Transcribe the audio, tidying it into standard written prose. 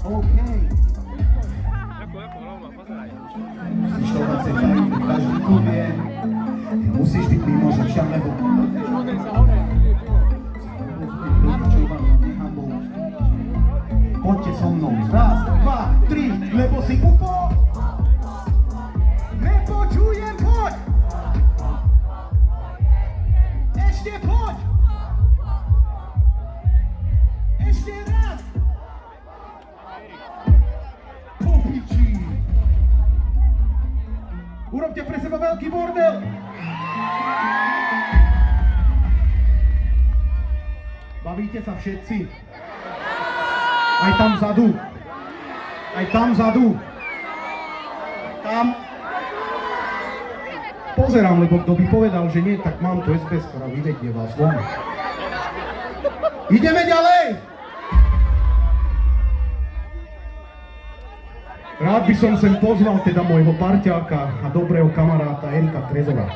OK. Musíš to dať sa každý povie. Musíš byť mimo, že však lebo... Poďte so mnou. Raz, dva, tri, lebo si UFO. Nepočujem, poď. Ešte poď. Ešte raz. Po piči. Urobte pre seba veľký bordel. Bavíte sa všetci? Aj tam vzadu. Aj tam vzadu. Tam. Pozerám, lebo kto by povedal, že nie, tak mám tu SPS, ktorá vyvedie vás von. Ideme ďalej! Rád by som sem pozval teda môjho parťáka a dobrého kamaráta Erika Trezora.